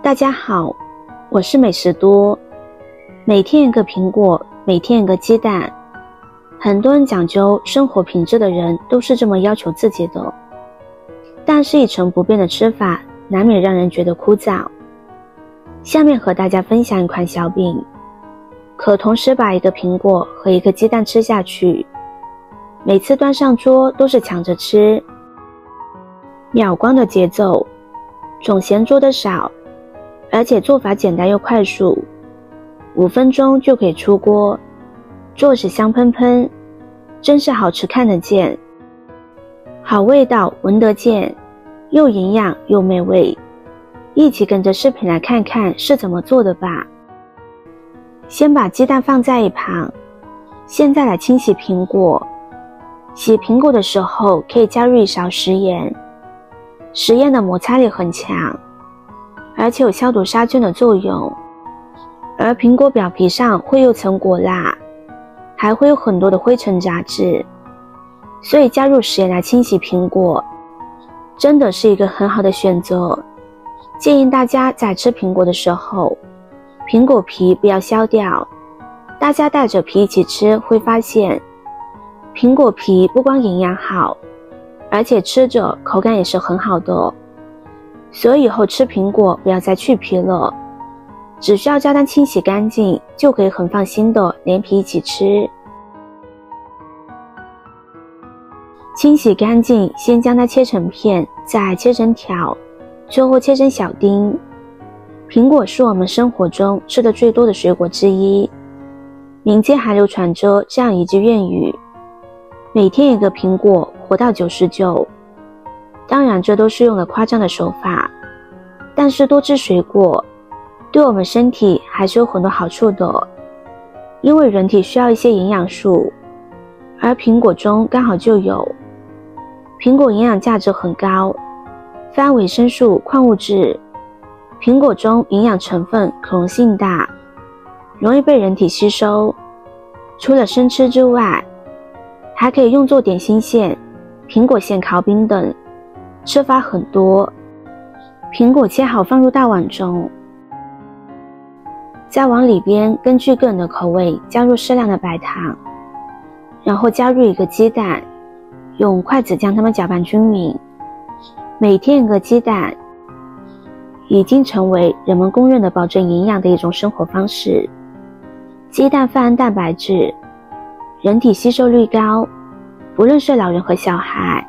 大家好，我是美食多。每天一个苹果，每天一个鸡蛋。很多人讲究生活品质的人都是这么要求自己的，但是一成不变的吃法难免让人觉得枯燥。下面和大家分享一款小饼，可同时把一个苹果和一个鸡蛋吃下去，每次端上桌都是抢着吃，秒光的节奏，种嫌做得少，而且做法简单又快速，5分钟就可以出锅，做时香喷喷，真是好吃看得见，好味道闻得见，又营养又美味。一起跟着视频来看看是怎么做的吧。先把鸡蛋放在一旁，现在来清洗苹果。洗苹果的时候可以加入1勺食盐，食盐的摩擦力很强，而且有消毒杀菌的作用。而苹果表皮上会有层果蜡，还会有很多的灰尘杂质，所以加入食盐来清洗苹果真的是一个很好的选择。建议大家在吃苹果的时候，苹果皮不要削掉，大家带着皮一起吃，会发现苹果皮不光营养好，而且吃着口感也是很好的。所以以后吃苹果不要再去皮了，只需要将它清洗干净，就可以很放心的连皮一起吃。清洗干净，先将它切成片，再切成条，最后切成小丁。苹果是我们生活中吃的最多的水果之一，民间还流传着这样一句谚语：每天一个苹果，活到99。当然这都是用了夸张的手法，但是多吃水果对我们身体还是有很多好处的。因为人体需要一些营养素，而苹果中刚好就有。苹果营养价值很高，含维生素、矿物质，苹果中营养成分可溶性大，容易被人体吸收。除了生吃之外，还可以用作点心馅、苹果馅烤饼等，吃法很多。苹果切好放入大碗中，再往里边根据个人的口味加入适量的白糖，然后加入一个鸡蛋，用筷子将它们搅拌均匀。每天一个鸡蛋已经成为人们公认的保证营养的一种生活方式。鸡蛋富含蛋白质，人体吸收率高，不论是老人和小孩，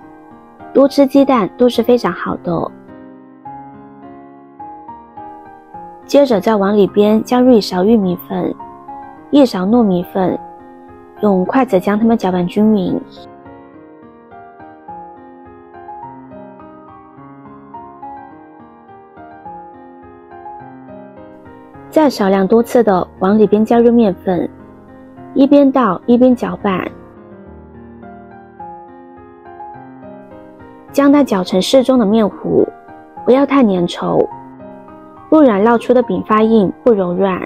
多吃鸡蛋都是非常好的。接着再往里边加入1勺玉米粉、1勺糯米粉，用筷子将它们搅拌均匀。再少量多次的往里边加入面粉，一边倒一边搅拌，将它搅成适中的面糊，不要太粘稠，不然烙出的饼发硬不柔软。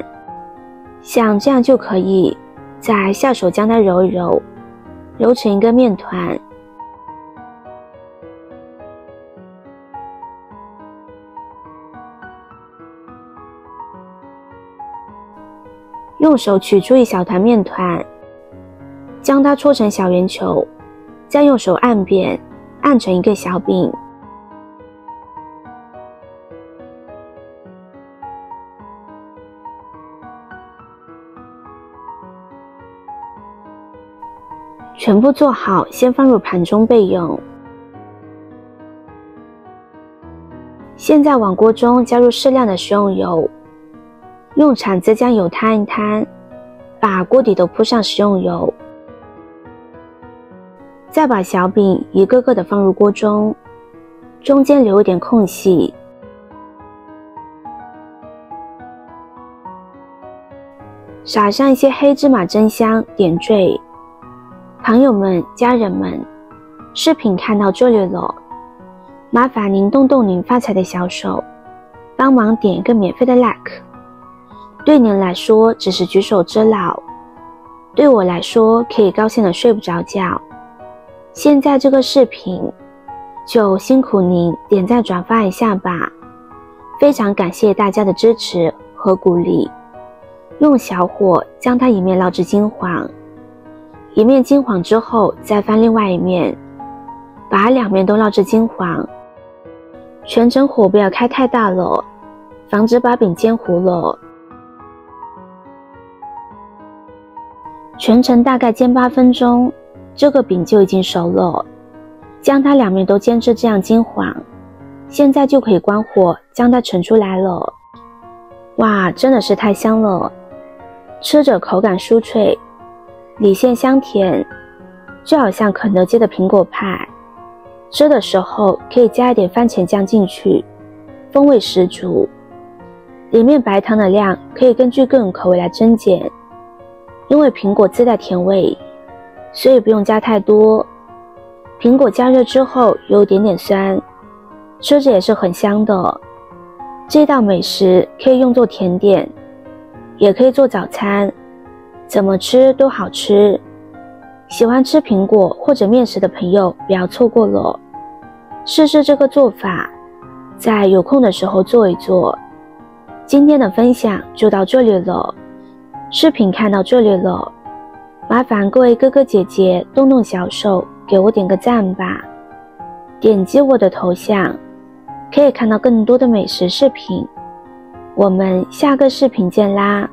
像这样就可以，再下手将它揉一揉，揉成一个面团。用手取出一小团面团，将它搓成小圆球，再用手按扁，按成一个小饼。全部做好，先放入盘中备用。现在往锅中加入适量的食用油，用铲子将油摊一摊，把锅底都铺上食用油。再把小饼一个个的放入锅中，中间留一点空隙。撒上一些黑芝麻蒸香点缀。朋友们、家人们，视频看到这里了，麻烦您动动您发财的小手，帮忙点一个免费的 like。对您来说只是举手之劳，对我来说可以高兴的睡不着觉。现在这个视频就辛苦您点赞转发一下吧，非常感谢大家的支持和鼓励。用小火将它一面烙至金黄，一面金黄之后再翻另外一面，把两面都烙至金黄。全程火不要开太大了，防止把饼煎糊了。全程大概煎8分钟，这个饼就已经熟了。将它两面都煎至这样金黄，现在就可以关火将它盛出来了。哇，真的是太香了，吃着口感酥脆，里馅香甜，就好像肯德基的苹果派。吃的时候可以加一点番茄酱进去，风味十足。里面白糖的量可以根据个人口味来增减，因为苹果自带甜味，所以不用加太多。苹果加热之后有一点点酸，吃着也是很香的。这道美食可以用作甜点，也可以做早餐，怎么吃都好吃。喜欢吃苹果或者面食的朋友不要错过了，试试这个做法，在有空的时候做一做。今天的分享就到这里了，视频看到这里了，麻烦各位哥哥姐姐动动小手给我点个赞吧，点击我的头像可以看到更多的美食视频。我们下个视频见啦！